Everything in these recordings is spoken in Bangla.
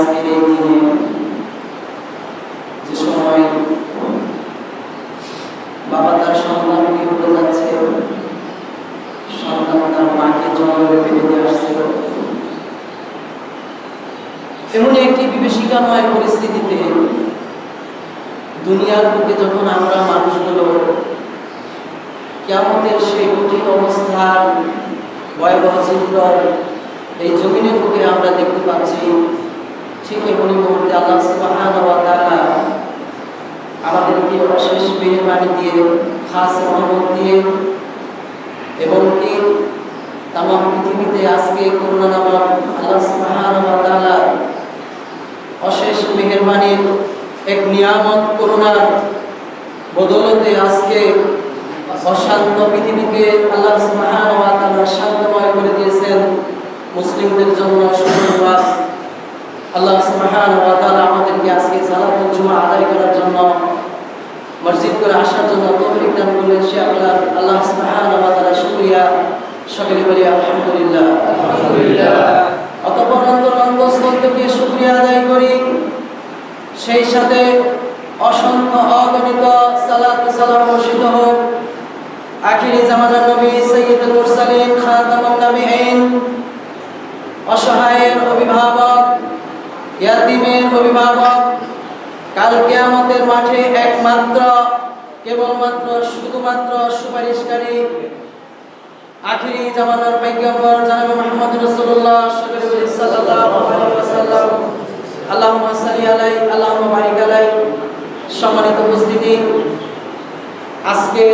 আজকের এই দিনে যে সময় বাবা তার সন্তানকে ভুলে যাচ্ছে, সন্তান তার মাকে জঙ্গলে ফেলে দিয়ে আসছিল, এমন একটি বিভীষিকাময় পরিস্থিতিতে দুনিয়ার বুকে যখন আমরা মানুষগুলো কিয়ামতের সেই কঠিন অবস্থার ভয়াবহ চিত্র এই জমিনের বুকে আমরা দেখতে পাচ্ছি, ঠিক এমনি মুহূর্তে আল্লাহ সুবহানাহু ওয়া তাআলা আমাদেরকে অশেষ মেহেরবানি দিয়ে, খাস রহমত দিয়ে এবং কি তামাম পৃথিবীতে আজকে করুণা নামক আল্লাহ সুবহানাহু ওয়া তাআলা অশেষ মেহেরবানির এক নিয়ামত করুণার বদৌলতে আজকে অশান্ত পৃথিবীকে আল্লাহ সুবহানাহু ওয়া তাআলা শান্তময় করে দিয়েছেন। মুসলিমদের জন্য সুসংবাদ, আল্লাহ সুবহানাহু ওয়া তাআলা আমাদেরকে আজকে সালাতুল জুমা আদায় করার জন্য মসজিদ করে আসার জন্য তৌফিক দান করলেন। সে আল্লাহ সুবহানাহু ওয়া তাআলা শুকরিয়া, সকলে বলি আলহামদুলিল্লাহ। অতঃপর অন্তরস্থল থেকে শুকরিয়া আদায় করি, সেই সাথে অসংখ্য অগণিত সালাত ও সালাম বর্ষিত হোক আখিরি জামানার নবী সাইয়্যিদুল মুরসালিন খাতামুন নবিয়্যিন, অসহায়ের অভিভাবক, ইয়াতীমের অভিভাবক, কাল কিয়ামতের মাঠে একমাত্র কেবলমাত্র শুধুমাত্র সুপারিশকারী আখিরি জামানার পয়গম্বর জনাব মুহাম্মদ রাসূলুল্লাহ সাল্লাল্লাহু আলাইহি ওয়াসাল্লাম, আল্লাহুম্মা সাল্লি আলাইহি আল্লাহুম্মা বারিক আলাইহি। সম্মানিত উপস্থিতি, আজকে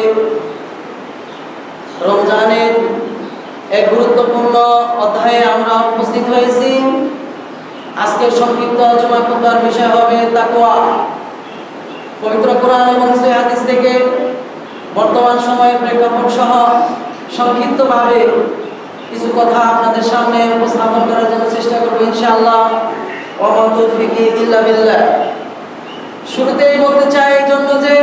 রমজানের এক গুরুত্বপূর্ণ অধ্যায়ে আমরা উপস্থিত হয়েছি। আজকের সংক্ষিপ্ত জুমা খুতবার বিষয় হবে তাকওয়া। পবিত্র কোরআন এবং সহিহ হাদিস থেকে বর্তমান সময়ের প্রেক্ষাপট সহ সংক্ষিপ্তভাবে কিছু কথা আপনাদের সামনে উপস্থাপন করার জন্য চেষ্টা করব ইনশাআল্লাহ। ওয়া মা তাওফীকি ইল্লা বিল্লাহ। শুরুতেই বলতে চাই এই জন্য যে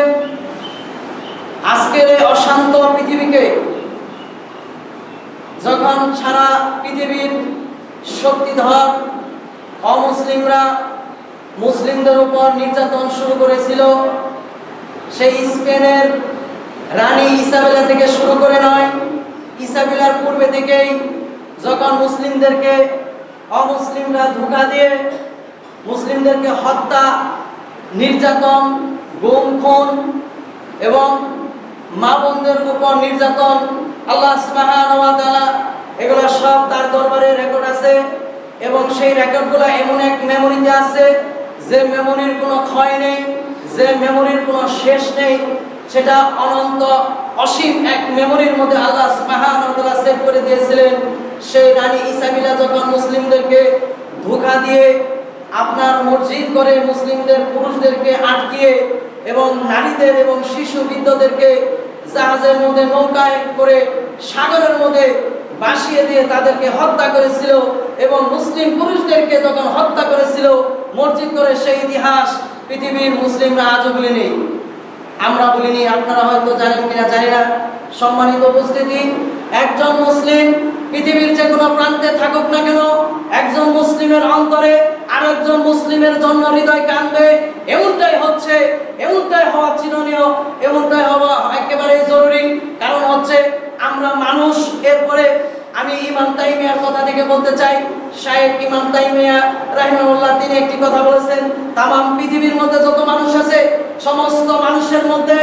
আজকের এই অশান্ত পৃথিবীকে যখন সারা পৃথিবীর শক্তিধর অমুসলিমরা মুসলিমদের উপর নির্যাতন শুরু করেছিল, সেই স্পেনের রানী ইসাবেলা থেকে শুরু করে নয়, ইসাবেলার পূর্বে থেকেই যখন মুসলিমদেরকে অমুসলিমরা ধোঁকা দিয়ে মুসলিমদেরকে হত্যা, নির্যাতন, গুম খুন এবং মা বোনদের উপর নির্যাতন, আল্লাহ সুবহানাহু ওয়া তাআলা এগুলো সব তার দরবারে রেকর্ড আছে এবং সেই রেকর্ডগুলো এমন এক মেমোরিতে আছে যে মেমোরির কোনো ক্ষয় নেই, যে মেমোরির কোনো শেষ নেই। সেটা অনন্ত অসীম এক মেমোরির মধ্যে আল্লাহ সুবহানাহু ওয়া তাআলা সেভ করে দিয়েছিলেন। সেই রানী ইসাবেলা যখন মুসলিমদেরকে ধোঁকা দিয়ে আপনার মসজিদ করে মুসলিমদের পুরুষদেরকে আটকিয়ে এবং নারীদের এবং শিশু বৃদ্ধদেরকে জাহাজের মধ্যে নৌকায় করে সাগরের মধ্যে ভাসিয়ে দিয়ে তাদেরকে হত্যা করেছিল এবং মুসলিম পুরুষদেরকে যখন হত্যা করেছিল মসজিদ করে, সেই ইতিহাস পৃথিবীর মুসলিমরা আজও ভুলেনি। আমরা বলিনি, আপনারা হয়তো জানেন কিনা জানি না। সম্মানিত উপস্থিতি, একজন মুসলিম পৃথিবীর যে কোনো প্রান্তে থাকুক না কেন, একজন মুসলিমের অন্তরে আরেকজন মুসলিমের জন্য হৃদয় কাঁদবে। এমনটাই হচ্ছে, এমনটাই হওয়া চিরনীয়, এমনটাই হওয়া একেবারেই জরুরি। কারণ হচ্ছে আমরা মানুষ। এরপরে আমি ইমাম তাইমিয়ার কথা থেকে বলতে চাই, শায়েখ ইমাম তাইমিয়া রাহিমাহুল্লাহ তিনি একটি কথা বলেছেন, তামাম পৃথিবীর মধ্যে যত মানুষ আছে সমস্ত মানুষের মধ্যে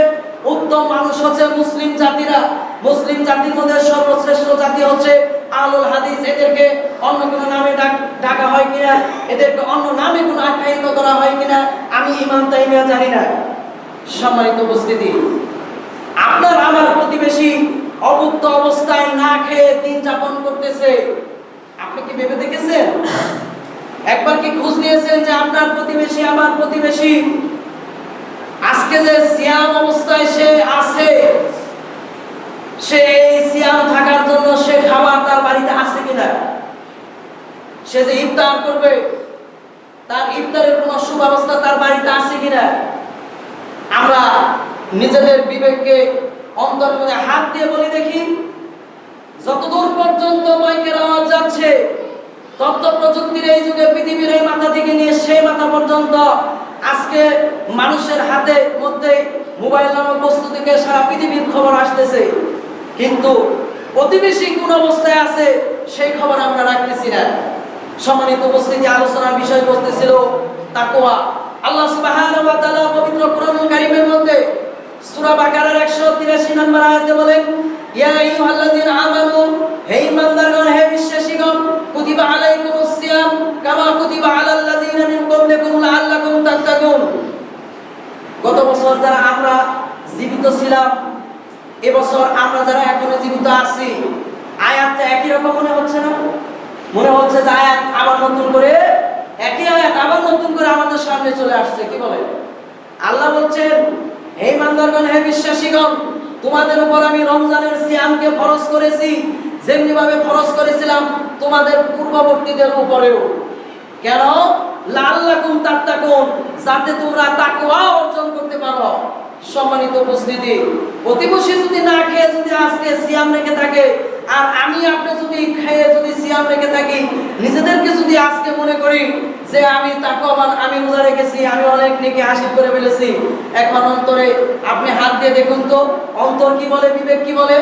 উত্তম মানুষ হচ্ছে মুসলিম জাতিরা। মুসলিম জাতির মধ্যে সর্বশ্রেষ্ঠ জাতি হচ্ছে আহলুল হাদিস। এদেরকে অন্য কোনো নামে ডাকা হয় কিনা, এদেরকে অন্য নামে কোনো আখ্যায়িত করা হয় কিনা আমি ইমাম তাইমিয়া জানি না। সম্মানিত উপস্থিতি, আপনার আমার প্রতিবেশী অভুক্ত অবস্থায় না খেয়ে দিন যাপন করতেছে, আপনি কি ভেবে দেখেছেন? একবার কি খোঁজ নিয়েছেন যে আপনার প্রতিবেশী, আমার প্রতিবেশী আজকে যে সিয়াম অবস্থায় সে আছে, সে এই সিয়াম থাকার জন্য সে খাবার তার বাড়িতে আছে কিনা? সে যে ইফতার করবে তার ইফতারের কোনো সুব্যবস্থা তার বাড়িতে আছে কিনা? আমরা নিজেদের বিবেককে অন্তরের মধ্যে হাত দিয়ে বলি দেখি, যতদূর পর্যন্ত মাইকের আওয়াজ যাচ্ছে তথ্য প্রযুক্তির এই যুগে পৃথিবীর এই মাথা থেকে নিয়ে সেই মাথা পর্যন্ত আজকে মানুষের হাতে মধ্যে মোবাইল নামক বস্তু থেকে সারা পৃথিবীর খবর আসতেছে, কিন্তু প্রতিবেশী কোন অবস্থায় আছে সেই খবর আমরা রাখতেছি না। সম্মানিত উপস্থিতি, আলোচনার বিষয় বলতেছিল তাকওয়া। আল্লাহ সুবহানাহু ওয়া তাআলা পবিত্র কোরআনুল কারীমের মধ্যে সূরা বাকারার 183 নম্বর আয়াতে বলেন, ইয়া আইয়ুহাল্লাযীনা আমানু, হে ঈমানদারগণ, হে বিশ্বাসীগণ, কুতিবা আলাইকুমুস সিয়াম কামা কুতিবা আলাল লাযীনা মিন ক্বাবলিকুম লাআল্লাকুম তাত্তাকুন। গত বছর যারা আমরা জীবিত ছিলাম, এবছর আমরা যারা এখনো জীবিত আছি, আয়াতটা একই রকম মনে হচ্ছে না? মনে হচ্ছে যে আয়াত আবার নতুন করে, একই আয়াত আবার নতুন করে আমাদের সামনে চলে আসছে। কি বলেন? আল্লাহ বলছেন, হে ঈমানদারগণ, হে বিশ্বাসীগণ, তোমাদের উপর আমি রমজানের সিয়ামকে ফরজ করেছি, যেমনি ভাবে ফরজ করেছিলাম তোমাদের পূর্ববর্তীদের উপরেও। কেন? লাআল্লাকুম তাত্তাকুন, যাতে তোমরা তাকওয়া অর্জন করতে পারো। সম্মানিত উপস্থিতি, প্রতিবেশী যদি না খেয়ে যদি আজকে সিয়াম রেখে থাকে, আর আমি আপনি যদি খেয়ে যদি সিয়াম রেখে থাকি, নিজেদেরকে যদি আজকে মনে করি যে আমি তাকওয়াবান, আমি রোজা রেখেছি, আমি অনেক নেকি হাসিল করে ফেলেছি, এখন অন্তরে আপনি হাত দিয়ে দেখুন তো অন্তর কি বলে, বিবেক কি বলে?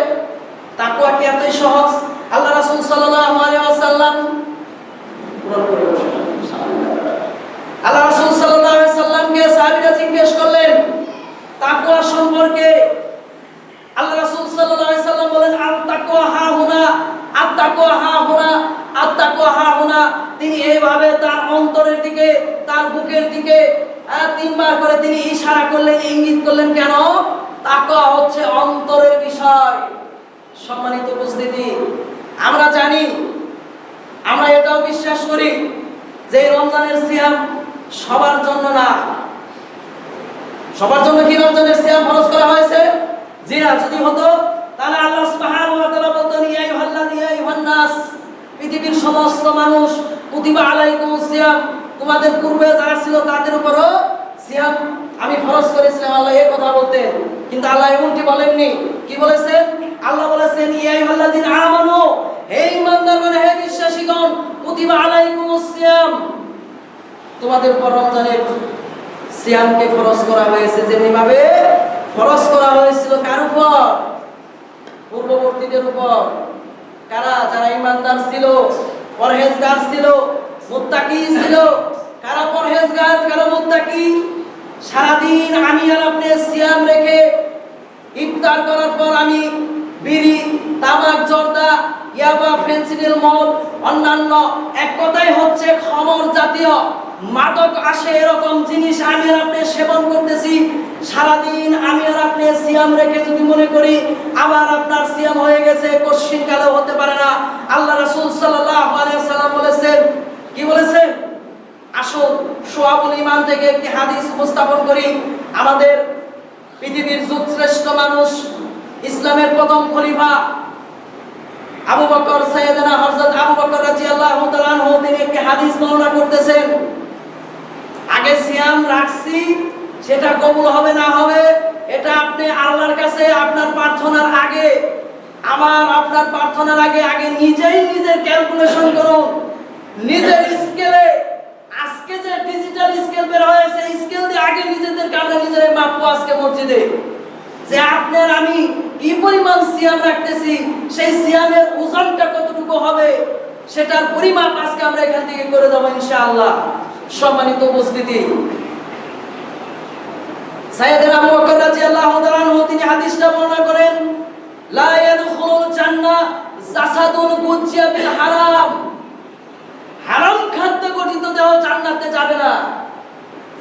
তাকওয়া কি এতই সহজ? আল্লাহ রাসূল সাল্লাল্লাহু আলাইহি ওয়াসাল্লাম আল্লাহ রাসূল সাল্লাল্লাহু আলাইহি ওয়াসাল্লামকে সাহাবীরা জিজ্ঞেস করলেন তাকওয়া সম্পর্কে। আল্লাহ রাসূল সাল্লাল্লাহু আলাইহি ওয়াসাল্লাম বলেন, আত-তাকওয়া হাহুনা, আত-তাকওয়া হাহুনা, আত-তাকওয়া হাহুনা। তিনি এইভাবে তার অন্তরের দিকে, তার বুকের দিকে তিনবার করে তিনি ইশারা করলেন, ইঙ্গিত করলেন। কেন? তাকওয়া হচ্ছে অন্তরের বিষয়। সম্মানিত উপস্থিতি, আমরা জানি, আমরা এটাও বিশ্বাস করি যে রমজানের সিয়াম সবার জন্য না। সবার জন্য কি রমজানের সিয়াম ফরজ করা হয়েছে? জি না। যদি হতো তাহলে আল্লাহ সুবহানাহু ওয়া তাআলা বলতেন, ইয়া আইয়ুহান নাস, পৃথিবীর সমস্ত মানুষ, কুতিবা আলাইকুমুস সিয়াম, তোমাদের পূর্বে যারা ছিল তাদের উপরও সিয়াম আমি ফরজ করেছিলাম, আল্লাহ এই কথা বলতেন। কিন্তু আল্লাহ এমনটি বলেননি। কি বলেছেন? আল্লাহ বলেছেন, ইয়া আইয়ুহাল্লাযীনা আমানু, হে ঈমানদারগণ, হে বিশ্বাসীগণ, কুতিবা আলাইকুমুস সিয়াম, তোমাদের উপর রমজানের সিয়ামকে ফরজ করা হয়েছে, যেমনি ভাবে ফরজ করা হয়েছিল কার উপর? পূর্ববর্তীদের উপর। কারা? যারা ঈমানদার ছিল, পরহেজগার ছিল, মুত্তাকি ছিল। কারা পরহেজগার, কারা মুত্তাকি? সারাদিন আমি আর আপনি সিয়াম রেখে ইফতার করার পর আমি বিড়ি, তামাক, জর্দা, ইয়াবা, ফেন্সিডিল, মদ, অন্যান্য এক কথাই হচ্ছে খমর জাতীয় মাদক আসে এরকম জিনিস আমি আর আপনি সেবন করতেছি। সারাদিন আমি আর আপনি সিয়াম রেখে যদি মনে করি আবার আপনার সিয়াম হয়ে গেছে, কশিন কালেও হতে পারে না। আল্লাহ রাসূল সাল্লাল্লাহু আলাইহি ওয়াসাল্লাম বলেছেন, কি বলেছেন? আসুন শুআবুল ঈমান থেকে একটি হাদিস উপস্থাপন করি। আমাদের পৃথিবীর যুগশ্রেষ্ঠ মানুষ, ইসলামের প্রথম খলিফা আবু বকর, সাইয়েদনা হযরত আবু বকর রাদিয়াল্লাহু তাআলা আনহু, তিনি একটি হাদিস বর্ণনা করতেছেন। আগে সিয়াম রাখছি, সেটা কবুল হবে না হবে এটা আপনি আল্লাহর কাছে আপনার প্রার্থনার আগে, আমার আপনার প্রার্থনার আগে আগে নিজেই নিজের ক্যালকুলেশন করুন, নিজের স্কেলে। আজকে যে ডিজিটাল স্কেল বের হয়েছে, স্কেল দিয়ে আগে নিজেদেরকে আমরা নিজেরাই মাপবো আজকে মসজিদে, যে আপনার আমি কি পরিমাণ সিয়াম রাখতেছি, সেই সিয়ামের ওজনটা কতটুকু হবে সেটার পরিমাপ আজকে আমরা এখান থেকে করে দেব ইনশাআল্লাহ। সম্মানিত উপস্থিতি, সাইয়েদনা আবু বকর রাদিয়াল্লাহু তাআলা আনহু তিনি হাদিসটা বর্ণনা করেন, লা ইয়াদখুলুল জান্নাহ জাসাদুন গুজিয়া বিল হারাম। হারাম খাদ্য গঠিত দেহ জান্নাতে যাবে না,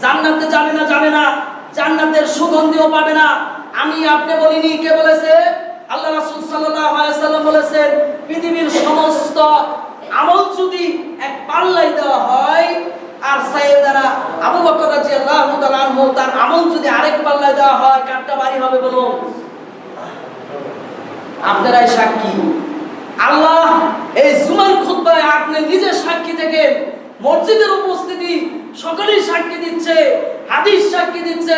জান্নাতে যাবে না, যাবে না। জান্নাতের সুগন্ধিও পাবে না। আমি আপনি বলিনি, কে বলেছে? আল্লাহ রাসূল সাল্লাল্লাহু আলাইহি ওয়াসাল্লাম বলেছেন, পৃথিবীর সমস্ত আমল যদি এক পাল্লায় দেওয়া হয়, আর সাইয়েদনা আবু বকর রাদিয়াল্লাহু তাআলা আনহু তার আমল যদি আরেক পাল্লায় দেওয়া হয়, কারটা ভারী হবে বলুন? আপনারাই সাক্ষী। আল্লাহ এই জুমার খুতবায় আপনি নিজে সাক্ষী থেকে, মসজিদের উপস্থিতি সকলেই সাক্ষী দিচ্ছে, হাদিস সাক্ষী দিচ্ছে,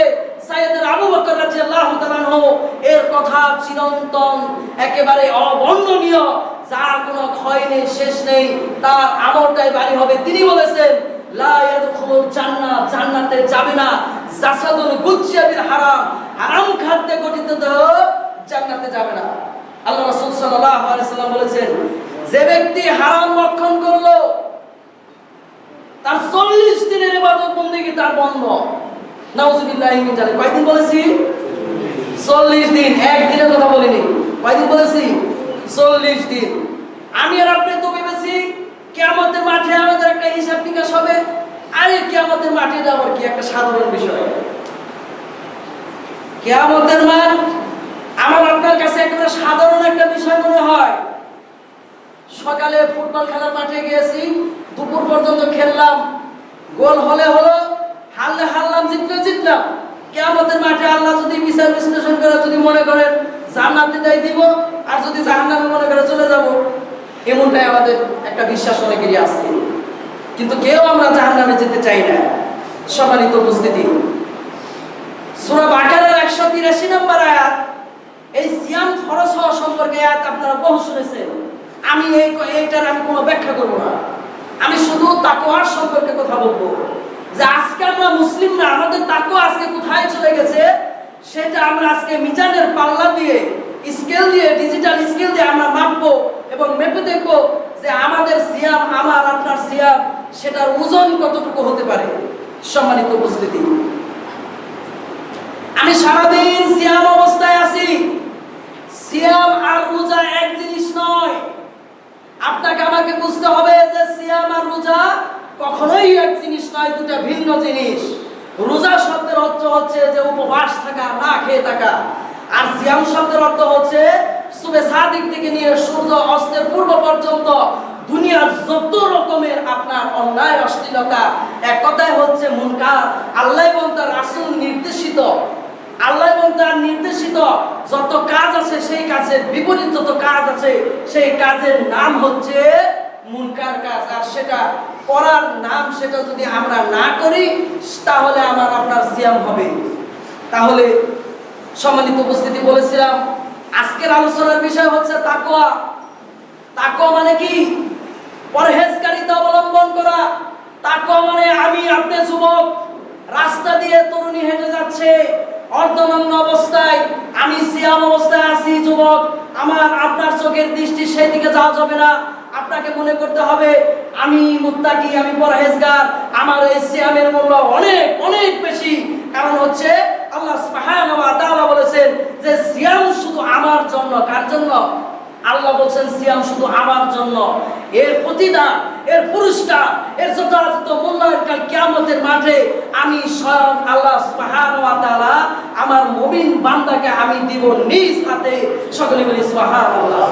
সাইয়েদনা আবু বকর রাদিয়াল্লাহু তাআলা আনহু এর কথা চিরন্তন, একেবারে অবর্ণনীয়, যার কোনো ক্ষয় নেই, শেষ নেই, তার আমলটাই বাড়ি হবে। তিনি বলেছেন লা ইয়াদখুলুল জান্নাহ, জান্নাতে যাবে না জাসাদুল গুজ্জিয়া বিল হারাম, হারাম খাদ্যে গঠিত দেহ জান্নাতে যাবে না। আল্লাহ রাসূল সাল্লাল্লাহু আলাইহি সাল্লাম বলেছেন যে ব্যক্তি হারাম ভক্ষণ করলো তার 40 দিনের ইবাদত বندگی তার বন্ধ। নাউযুবিল্লাহি মিন জালিক। কয়দিন বলেছি? 40 দিন। একদিনের কথা বলিনি। কয়দিন বলেছি? 40 দিন। আমি আর আপনি তো ভেবেছি কিয়ামতের মাঠে আমাদের একটা হিসাব নিকাশ হবে। আরে কিয়ামতের মাঠে যাওয়ার কি একটা সাধারণ বিষয়। কিয়ামতের মাঠ আমার আপনার কাছে একেবারে সাধারণ একটা বিষয় মনে হয়। সকালে ফুটবল খেলার মাঠে গিয়েছি, দুপুর পর্যন্ত খেললাম, গোল হলে হলো, হারলে হারলাম, জিতলে জিতলাম। কিয়ামতের মাঠে আল্লাহ যদি বিচার বিশ্লেষণ করে যদি মনে করেন জান্নাতে দেয় দিব, আর যদি জাহান্নামে মনে করে চলে যাব, এমনটাই আমাদের একটা বিশ্বাস অনেকেরই আছে। কিন্তু কেউ আমরা জাহান্নামে যেতে চাই না। সম্মানিত উপস্থিতি, সূরা বাকারার 183 নম্বর আয়াত, এই সিয়াম ফরজ হওয়া সম্পর্কে আয়াত আপনারা বহু শুনেছেন। আমি এইটার কোনো ব্যাখ্যা করব না। আমি শুধু তাকওয়ার সম্পর্কে কথা বলবো, যে আজকে আমরা মুসলিমরা আমাদের তাকওয়া আজকে কোথায় চলে গেছে সেটা আমরা আজকে মিজানের পাল্লা দিয়ে, স্কেল দিয়ে, ডিজিটাল স্কেল দিয়ে আমরা মাপবো এবং মেপে দেখবো যে আমাদের সিয়াম, আমার আপনার সিয়াম, সেটার ওজন কতটুকু হতে পারে। সম্মানিত উপস্থিতি, আমি সারাদিন সিয়াম অবস্থায় আছি। সিয়াম আর রোজা এক জিনিস নয়। আপনাকে আমাকে বুঝতে হবে যে সিয়াম আর রোজা কখনোই এক জিনিস নয়, দুটো ভিন্ন জিনিস। রোজা শব্দের অর্থ হচ্ছে যে উপবাস থাকা, না খেয়ে থাকা, আর সিয়াম শব্দের অর্থ হচ্ছে সুবে সাদিক থেকে নিয়ে সূর্য অস্তের পূর্ব পর্যন্ত দুনিয়ার যত রকমের আপনার অন্যায়, অশ্লীলতা, এক কথায় হচ্ছে মুনকার, আল্লাহ এবং তার রাসূল নির্দেশিত, আল্লাহ এবং তার নির্দেশিত যত কাজ আছে, সেই কাজের বিপরীত যত কাজ আছে, সেই কাজের নাম হচ্ছে মুনকার কাজ। আর সেটা করার নাম, সেটা যদি আমরা না করি তাহলে আমার আপনার সিয়াম হবে। তাহলে সম্মানিত উপস্থিতি, বলেছিলাম আজকের আলোচনার বিষয় হচ্ছে তাকওয়া। তাকওয়া মানে কি? পরহেজগারিতা অবলম্বন করা। তাকওয়া মানে আমি, আপনি যুবক, রাস্তা দিয়ে তরুণী হেঁটে যাচ্ছে অর্ধনগ্ন অবস্থায়, আমি সিয়াম অবস্থায় আছি, যুবক, আমার আপনার চোখের দৃষ্টি সেই দিকে যাওয়া যাবে না। আপনাকে মনে করতে হবে আমি মুত্তাকি, আমি পরহেজগার, আমার এই সিয়ামের মূল্য অনেক অনেক বেশি। কারণ হচ্ছে আল্লাহ সুবহানাহু ওয়া তাআলা বলেছেন যে সিয়াম শুধু আমার জন্য। কার জন্য? আল্লাহ বলেন সিয়াম শুধু আমার জন্য। এর প্রতিদান, এর পুরস্কার, এর যথাযথ মূল্যায়ন কাল কিয়ামতের মাঠে আমি স্বয়ং আল্লাহ সুবহানাহু ওয়া তাআলা আমার মুমিন বান্দাকে আমি দিব নিজ হাতে। সকলে বলি সুবহানাল্লাহ।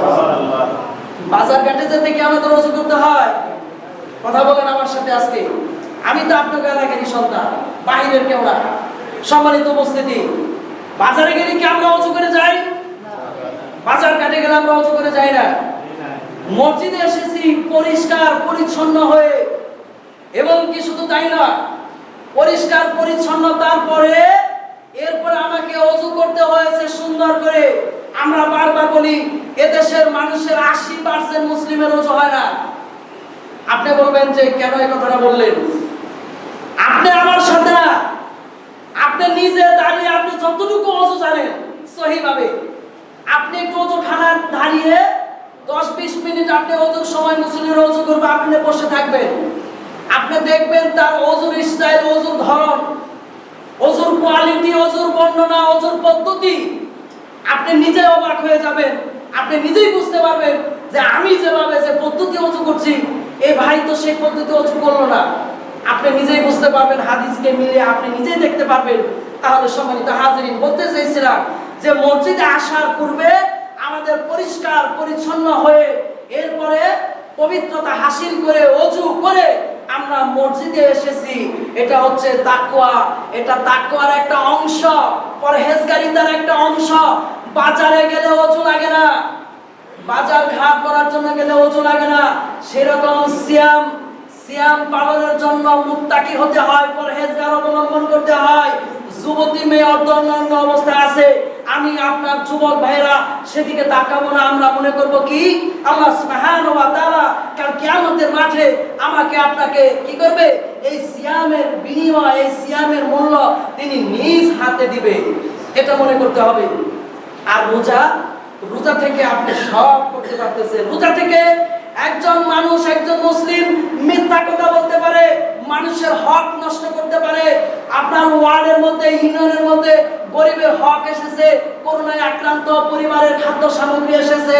বাজার ঘাটে যেতে কি আমাদের ওযু করতে হয়? কথা বলেন আমার সাথে আজকে। আমি তো আপনাদের এলাকারই সন্তান, বাহিরের কেউ না। সম্মানিত উপস্থিতি, বাজারে গেলে কি আমরা ওযু করে যাই? বাজার ঘাটে গেলে আমরা ওযু করে যাই না। মসজিদে এসেছি পরিষ্কার পরিচ্ছন্ন হয়ে, এবং কি শুধু তাই না, পরিষ্কার পরিচ্ছন্ন, তারপরে এরপরে আমাকে ওযু করতে হয়েছে সুন্দর করে। আমরা বারবার বলি এদেশের মানুষের 80% মুসলিমের ওযু হয় না। আপনি বলবেন যে কেন এই কথাটা বললেন? আপনি আমার সাথে না, আপনি নিজে দাঁড়িয়ে আপনি যতটুকু ওযু জানেন সহিভাবে, আপনি একটু ওযুখানা দাঁড়িয়ে 10-20 মিনিট আপনি ওযুর সময় মুসলিমের ওযু করবে, আপনি বসে থাকবেন, আপনি দেখবেন তার ওযুর স্টাইল, ওযুর ধরন, ওযুর কোয়ালিটি, ওযুর বর্ণনা, ওযুর পদ্ধতি, আপনি নিজে অবাক হয়ে যাবেন। আপনি নিজেই বুঝতে পারবেন যে আমি যেভাবে যে পদ্ধতি ওযু করছি, এই ভাই তো সেই পদ্ধতি ওযু করলো না। আপনি নিজেই বুঝতে পারবেন, হাদিসকে মিলিয়ে আপনি নিজেই দেখতে পারবেন। তাহলে সম্মানিত হাজিরিন, বলতে চাইছিলাম যে মসজিদে আসার পূর্বে আমাদের পরিষ্কার পরিচ্ছন্ন হয়ে এরপরে পবিত্রতা হাসিল করে ওযু করে আমরা মসজিদে এসেছি। এটা হচ্ছে তাকওয়া। এটা তাকওয়ার একটা অংশ, পরহেজগারিতার একটা অংশ। বাজারে গেলে ওযু লাগে না, বাজার ঘাট করার জন্য গেলে ওযু লাগে না। সেরকম সিয়াম পালনের জন্য মুত্তাকি হতে হয়, পরহেজগার অবলম্বন করতে হয়। যুবতী মেয়ে অর্ধনগ্ন অবস্থায় আছে, আমি আপনার যুবক ভাইরা সেদিকে তাকাবো না। আমরা মনে করব কি আল্লাহ সুবহানাহু ওয়া তাআলা কাল কিয়ামতের মাঠে আমাকে আপনাকে কি করবে, এই সিয়ামের বিনিময়, এই সিয়ামের মূল্য তিনি নিজ হাতে দিবে, এটা মনে করতে হবে। আর রোজা থেকে আপনি সব করতে পারতেছেন। রোজা থেকে একজন মানুষ, একজন মুসলিম মিথ্যা কথা বলতে পারে, মানুষের হক নষ্ট করতে পারে। আপনার ওয়ার্ডের মধ্যে, ইউনিয়নের মধ্যে গরিবের হক এসেছে, করোনায় আক্রান্ত পরিবারের খাদ্য সামগ্রী এসেছে,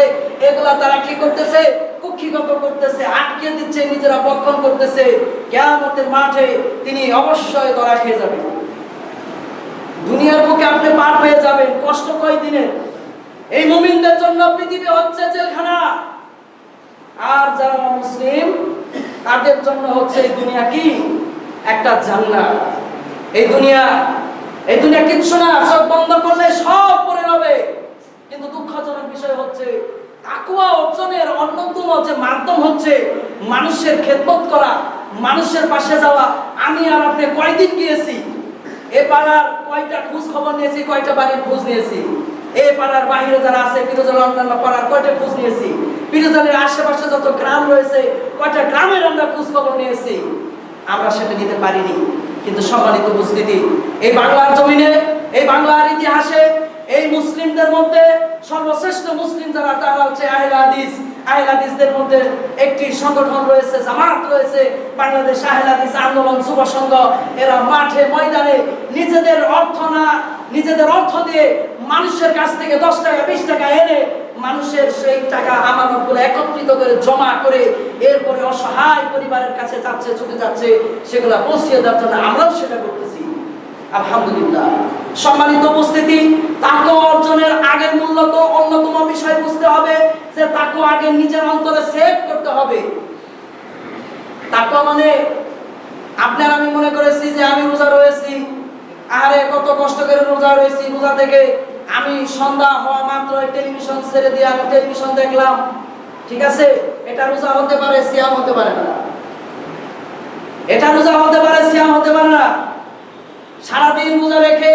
এগুলা তারা কি করতেছে, কুক্ষিগত করতেছে, আটকে দিচ্ছে, নিজেরা বক্ষণ করতেছে। কিয়ামতের মাঠে তিনি অবশ্যই ধরা খেয়ে যাবেন। দুনিয়ার বুকে আপনি পার হয়ে যাবেন। কষ্ট কয়দিনের? এই মুমিনদের জন্য পৃথিবী হচ্ছে জেলখানা, আর যারা মুসলিম তাদের জন্য হচ্ছে এই দুনিয়া কি একটা জান্নাত। এই দুনিয়া কিচ্ছু না, সব বন্ধ করলে সব পড়ে যাবে। কিন্তু দুঃখজনক বিষয় হচ্ছে তাকওয়া অর্জনের অন্যতম যে মাধ্যম হচ্ছে মানুষের খেদমত করা, মানুষের পাশে যাওয়া। আমি আর আপনি কয়দিন গিয়েছি এ পাড়ার, কয়টা খোঁজ খবর নিয়েছি, কয়টা বাড়ির খোঁজ নিয়েছি, এই পাড়ার বাইরে যারা আছে পিরোজনের অন্যান্য পাড়ার কয়টা খোঁজ নিয়েছি, পিরোজনের আশেপাশে যত গ্রাম রয়েছে কয়টা গ্রামের আমরা খোঁজ খবর নিয়েছি। আমরা সেটা নিতে পারিনি। কিন্তু সম্মানিত উপস্থিতি, এই বাংলার জমিনে, এই বাংলার ইতিহাসে এই মুসলিমদের মধ্যে সর্বশ্রেষ্ঠ মুসলিম যারা তারা হচ্ছে আহলে হাদিস। আহলে হাদিসদের মধ্যে একটি সংগঠন রয়েছে, জামাত রয়েছে, বাংলাদেশ আহলে হাদিস আন্দোলন যুব সংঘ। এরা মাঠে ময়দানে নিজেদের অর্থ দিয়ে মানুষের কাছ থেকে 10 টাকা 20 টাকা এনে মানুষের সেই টাকা আমানতগুলো একত্রিত করে জমা করে এরপরে অসহায় পরিবারের কাছে যাচ্ছে, ছুটে যাচ্ছে, সেগুলো পৌঁছে দেওয়ার জন্য আমরাও সেটা করতেছি। আলহামদুলিল্লাহ। সম্মানিত উপস্থিতি, তাকওয়া অর্জনের আগের মূল্য তো অন্যতম বিষয় বুঝতে হবে যে তাকওয়া আগে নিজের অন্তরে সেট করতে হবে। তাকওয়া মানে আপনার আমি মনে করেছি যে আমি রোজা রয়েছি, আরে কত কষ্ট করে রোজা রয়েছি, রোজা থেকে আমি সন্ধ্যা হওয়া মাত্র টেলিভিশন ছেড়ে দিয়ে আমি টেলিভিশন দেখলাম, ঠিক আছে, এটা রোজা হতে পারে, সিয়াম হতে পারে না। এটা রোজা হতে পারে, সিয়াম হতে পারে না। সারাদিন রোজা রেখে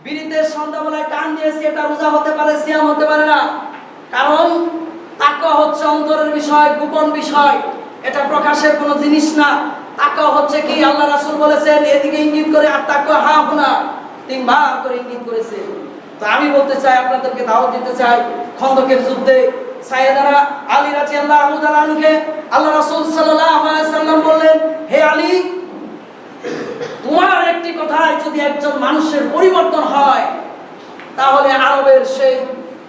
বিড়িতে সন্ধ্যাবেলায় টান দিয়েছি, এটা রোজা হতে পারে, সিয়াম হতে পারে না। কারণ তাকওয়া হচ্ছে অন্তরের বিষয়, গোপন বিষয়, এটা প্রকাশের কোনো জিনিস না। তাকওয়া হচ্ছে কি আল্লাহ রাসূল বলেছেন, এদিকে ইঙ্গিত করে, আর তাকওয়া হা হুনা 3 বার করে ইঙ্গিত করেছে। তো আমি বলতে চাই, আপনাদেরকে দাওয়াত দিতে চাই, খন্দকের যুদ্ধে সাইয়েদানা আলী রাদিয়াল্লাহু তাআলা আনহুকে আল্লাহ রাসূল সাল্লাল্লাহু আলাইহি সাল্লাম বললেন, হে আলী, তোমার একটি কথায় যদি একজন মানুষের পরিবর্তন হয় তাহলে আরবের সেই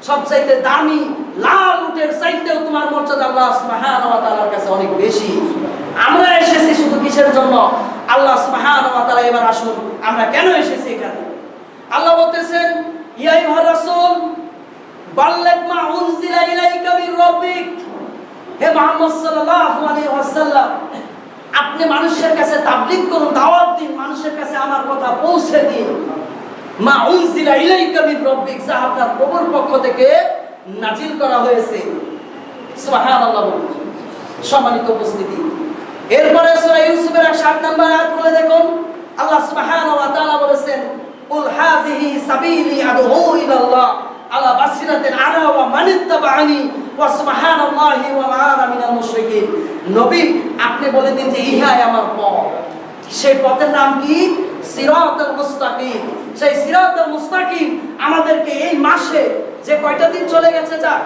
সবচাইতে দামি লাল উটের চাইতেও তোমার মর্যাদা আল্লাহ সুবহানাহু ওয়া তাআলার কাছে অনেক বেশি। আমরা এসেছি শুধু কিসের জন্য? আল্লাহ সুবহানাহু ওয়া তাআলা এবার আসুন, আমরা কেন এসেছি এখানে? আল্লাহ বলতেছেন, ইয়া আইয়ুহার রাসূল বাল্লিগ মা উনজিলা ইলাইকা মির রাব্বিক। হে মুহাম্মদ সাল্লাল্লাহু আলাইহি ওয়াসাল্লাম, আপনি মানুষের কাছে তাবলীগ করুন, দাওয়াত দিন, মানুষের কাছে আমার কথা পৌঁছে দিন। মা উনজিলা ইলাইকা মির রাব্বিক, যা আপনার প্রভুর পক্ষ থেকে নাজিল করা হয়েছে। সুবহানাল্লাহ। সম্মানিত উপস্থিতি, এরপরে সূরা ইউসুফের 7 নম্বর আয়াত খুলে দেখুন, আল্লাহ সুবহানাহু ওয়া তাআলা বলেছেন, কুল হাযিহি সাবিলি আদউ ইলাল্লাহ আলা বাসিরাতিন আনা ওয়া মান ইত্তাবাআনি ওয়া সুবহানাল্লাহি ওয়া মা আনা মিনাল মুশরিকিন। নবী, আপনি বলে দিন যে ইহাই আমার পথ। সেই পথের নাম কি? সিরাতুল মুস্তাকিম। সেই সিরাতুল মুস্তাকিম আমাদেরকে এই মাসে যে কয়টা দিন চলে গেছে যাক,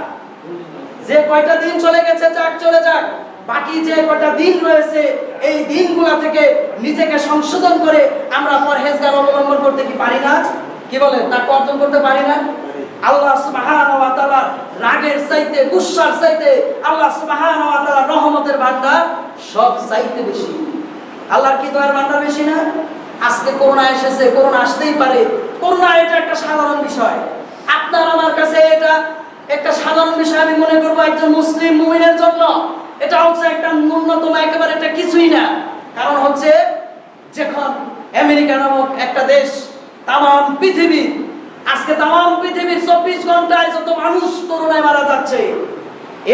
চলে যাক, বাকি যে কয়টা দিন রয়েছে এই দিনগুলা থেকে নিজেকে সংশোধন করে আমরা পরহেজগার অবলম্বন করতে কি পারি না? কি বলেন, তাকওয়া অর্জন করতে পারি না? আল্লাহ সুবহানাহু ওয়া তাআলা রাগের চাইতে, গুসার চাইতে আল্লাহ সুবহানাহু ওয়া তাআলা রহমতের ভান্ডার সব চাইতে বেশি। আল্লাহর কি দয়ার ভান্ডার বেশি না? আজকে করোনা এসেছে, করোনা আসতেই পারে, করোনা এটা একটা সাধারণ বিষয়। আপনার আমার কাছে এটা একটা সাধারণ বিষয় আমি মনে করব, একজন মুসলিম মুমিনের জন্য এটা হচ্ছে একটা ন্যূনতম, একেবারে এটা কিছুই না। কারণ হচ্ছে যখন আমেরিকা নামক একটা দেশ তাম পৃথিবীর 24 ঘন্টায় যত মানুষ করোনায় মারা যাচ্ছে,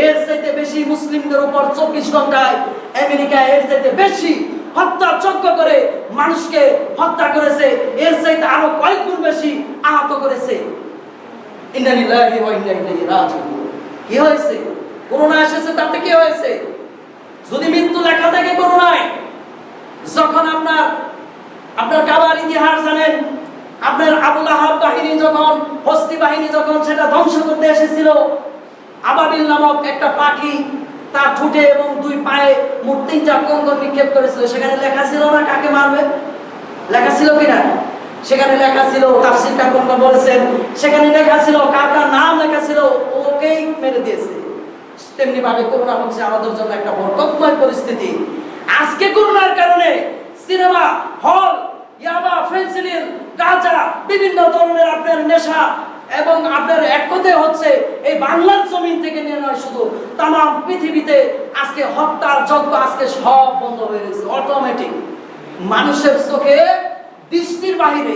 এর চাইতে বেশি মুসলিমদের উপর 24 ঘন্টায় আমেরিকা এর চাইতে বেশি হত্যাযজ্ঞ করে মানুষকে হত্যা করেছে, এর চাইতে আরো কয়েক গুণ বেশি আহত করেছে। ইন্না লিল্লাহি ওয়া ইন্না ইলাইহি রাজিউন। কি হয়েছে? করোনা এসেছে, তাতে কি হয়েছে? যদি মৃত্যু লেখা থাকে করোনায়, যখন আপনার কাবার ইতিহাস জানেন, আপনার আবুল আহাব বাহিনী যখন, হস্তি বাহিনী যখন সেটা ধ্বংস করতে এসেছিল, আবাবিল নামক একটা পাখি তার ঠোঁটে এবং দুই পায়ে মোট 3টা কঙ্কর নিক্ষেপ করেছিল। সেখানে লেখা ছিল না কাকে মারবে? লেখা ছিল কিনা? সেখানে লেখা ছিল, তাফসীর কারগণ বলেছেন, সেখানে লেখা ছিল কার কার নাম লেখা ছিল, ওকেই মেরে দিয়েছে। তেমনি ভাবে করোনা হচ্ছে আমাদের জন্য একটা বরকতময় পরিস্থিতি। আজকে করোনার কারণে সিনেমা হল, ইয়াবা, ফেন্সিডিল, গাঁজা, বিভিন্ন ধরনের আপনার নেশা এবং আপনার এক কথায় হচ্ছে এই বাংলার জমিন থেকে নিয়ে নয়, শুধু তাম পৃথিবীতে আজকে হত্যার যজ্ঞ আজকে সব বন্ধ হয়ে গেছে অটোমেটিক। মানুষের চোখে দৃষ্টির বাহিরে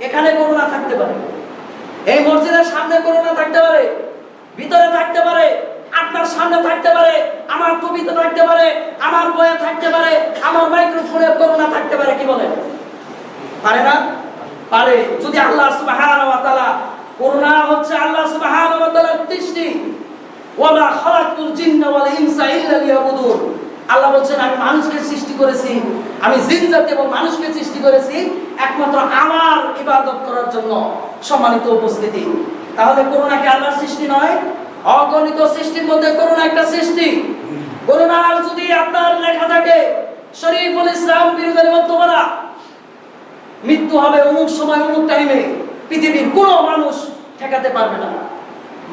এখানে করোনা থাকতে পারে, এই মসজিদের সামনে করোনা থাকতে পারে, ভিতরে থাকতে পারে, আপনার সামনে থাকতে পারে, আমার টুপিতে থাকতে পারে, আমার বইয়ে থাকতে পারে, আমার মাইক্রোফোনে করোনা থাকতে পারে। কি বলে? পারে না? পারে। যদি আল্লাহ সুবহানাহু ওয়া তাআলা, করোনা হচ্ছে আল্লাহ সুবহানাহু ওয়া তাআলার সৃষ্টি, ওয়ালা খালাকতুল জিন্না ওয়াল ইনসা ইল্লা লিয়াবুদুন। আল্লাহ বলেন আমি মানুষকে সৃষ্টি করেছি, আমি জিন জাতি এবং মানুষকে সৃষ্টি করেছি একমাত্র আমার ইবাদত করার জন্য। সম্মানিত উপস্থিতি, তাহলে করোনা কি আল্লাহর সৃষ্টি নয়? অগণিত সৃষ্টির মধ্যে করোনা একটা সৃষ্টি। করোনার যদি আপনার লেখা থাকে শরীফুল ইসলাম বিরুদ্ধে বর্তমানা মৃত্যু হবে অমুক সময় অমুক টাইমে, পৃথিবীর কোনো মানুষ ঠেকাতে পারবে না।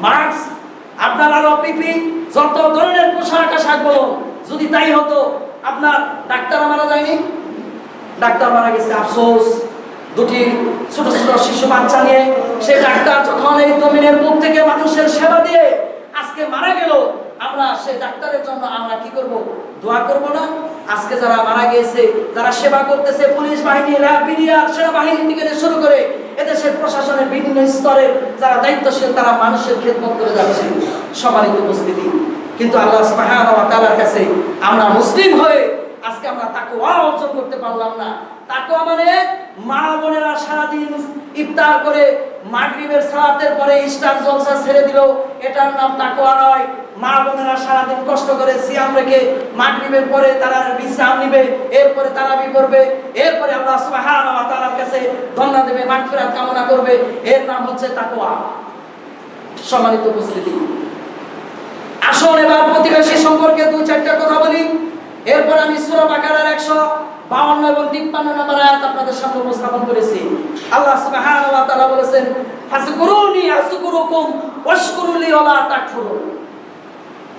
মাস্ক, আপনার আরো পিপি, যত ধরনের পোশাক আশাক বলুন, যদি তাই হতো, আপনার ডাক্তার মারা যায়নি? ডাক্তার মারা গেছে, আফসোস। দুটি ছোট ছোট শিশু বাচ্চা নিয়ে সেই ডাক্তার যখন এই জমিনের বুক থেকে মানুষের সেবা দিয়ে আজকে মারা গেল, আমরা সেই ডাক্তারের জন্য আমরা কি করব? দোয়া করব না? আজকে যারা মারা গিয়েছে, যারা সেবা করতেছে, পুলিশ বাহিনী, র্যাব, বিডিআর, সেনাবাহিনী থেকে শুরু করে এদেশের প্রশাসনের বিভিন্ন স্তরের যারা দায়িত্বশীল, তারা মানুষের খেদমত করে যাচ্ছে। সম্মানিত উপস্থিতি, কিন্তু আল্লাহ সুবহানাহু ওয়া তাআলার কাছে আমরা মুসলিম হয়ে আজকে আমরা তাকওয়া অর্জন করতে পারলাম না। তাকওয়া মানে মা বোনেরা সারাদিন ইফতার করে মাগরিবের সালাতের পরে ইস্টার জলসা ছেড়ে দিল, এটার নাম তাকওয়া নয়। মা বোনেরা সারাদিন কষ্ট করে সিয়াম রেখে মাগরিবের পরে তারা বিশ্রাম নিবে, এরপরে তারাবি করবে, এরপরে আল্লাহ সুবহানাহু ওয়া তাআলার কাছে ধন্যবাদ দেবে, মাগফিরাত কামনা করবে, এর নাম হচ্ছে তাকওয়া। সম্মানিত উপস্থিতি, আসুন এবার প্রতিবেশী সম্পর্কে 2-4টা কথা বলি। এরপর আমি সূরা বাকারার 152 এবং 53 নম্বর আয়াত আপনাদের সামনে উপস্থাপন করেছি। আল্লাহ সুবহানাহু ওয়া তাআলা বলেছেন, ফাযকুরুনি আযকুরুকুম ওয়াশকুরুলি ওয়া লা তাকফুরুন।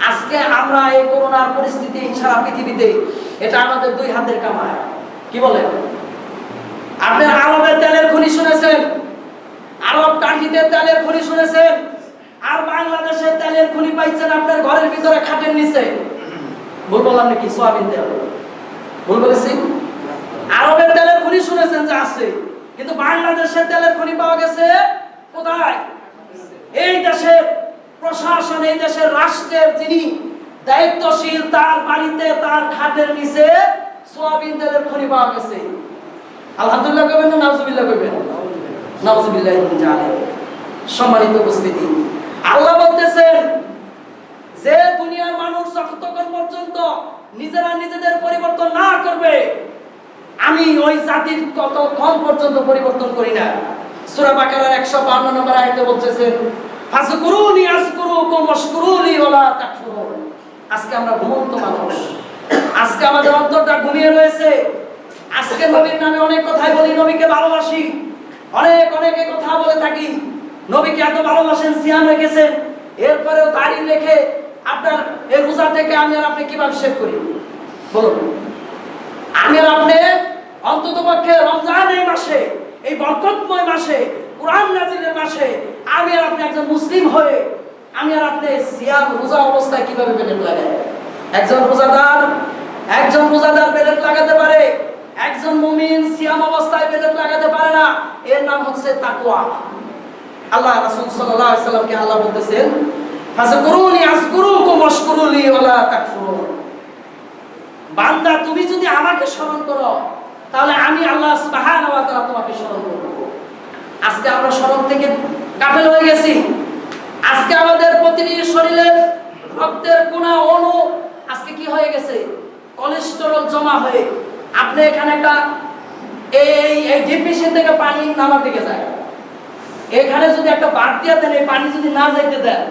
আজকে আমরা এই করোনার পরিস্থিতি সারা পৃথিবীতে, এটা আমাদের 2 হাতের কামাই। কি বলেন? আপনি আরবের তেলের খনি শুনেছেন, আরব কান্ট্রিতে তেলের খনি শুনেছেন, আর বাংলাদেশের তেলের খনি পাইছেন আপনার ঘরের ভিতরে খাটের নিচে। ভুল বললাম নাকি? সয়াবিন তেল ভুল বলেছি? আরবের তেলের খনি শুনেছেন যে আছে, কিন্তু বাংলাদেশের তেলের খনি পাওয়া গেছে কোথায়? এই দেশের প্রশাসন, এই দেশের রাষ্ট্রের যিনি দায়িত্বশীল, তার বাড়িতে তার খাটের নিচে সয়াবিন তেলের খনি পাওয়া গেছে। আলহামদুলিল্লাহ কইবেন না নাউজুবিল্লাহ কইবেন? নাউজুবিল্লাহ মিন জালিক। সম্মানিত উপস্থিতি, আল্লাহ বলতেছেন যে দুনিয়ার মানুষ যতক্ষণ পর্যন্ত নিজেরা নিজেদের পরিবর্তন না করবে, আমি ওই জাতির ততক্ষণ পর্যন্ত পরিবর্তন করি না। সূরা বাকারার 152 নম্বর আয়াতে বলতেছেন, ফাযকুরুনি আযকুরুকুম ওয়াশকুরুলি ওয়া লা তাকফুরুন। আজকে আমরা ঘুমন্ত মানুষ, আজকে আমাদের অন্তরটা ঘুমিয়ে রয়েছে। আজকে নবীর নামে অনেক কথাই বলি, নবীকে ভালোবাসি, অনেকে কথা বলে থাকি, নবীকে এত ভালোবাসেন, সিয়াম রেখেছেন, এরপরেও দাড়ি রেখে আপনার এই রোজা থেকে আমি আর আপনি কিভাবে শেভ করি বলুন? আমি আর আপনি অন্ততপক্ষে রমজান এই মাসে, এই বরকতময় মাসে, কোরআন নাজিলের মাসে আমি আর আপনি একজন মুসলিম হয়ে আমি আর আপনি সিয়াম রোজা অবস্থায় কিভাবে বেলেট লাগাই? একজন রোজাদার বেলেট লাগাতে পারে, একজন মুমিন সিয়াম অবস্থায় বেলেট লাগাতে পারে না। এর নাম হচ্ছে তাকওয়া। আল্লাহ রাসূল সাল্লাল্লাহু আলাইহি ওয়াসাল্লামকে আল্লাহ বলতেছেন, ফাযকুরুনি আযকুরুকুম ওয়াশকুরুলি ওয়ালা তাকফুরুন। বান্দা তুমি যদি আমাকে স্মরণ করো তাহলে আমি আল্লাহ সুবহানাহু ওয়া তাআলা তোমাকে স্মরণ করব। আজকে আমরা স্মরণ থেকে গাফেল হয়ে গেছি। আজকে আমাদের প্রতিটি শরীরের রক্তের কোনা অণু আজকে কি হয়ে গেছে? কোলেস্টেরল জমা হয়ে আপনি এখানে একটা এই ডিপ মেশিন থেকে পানি নামার দিকে যায়, এখানে যদি একটা বাদ দিয়ে দেন, এই পানি যদি না যাইতে দেন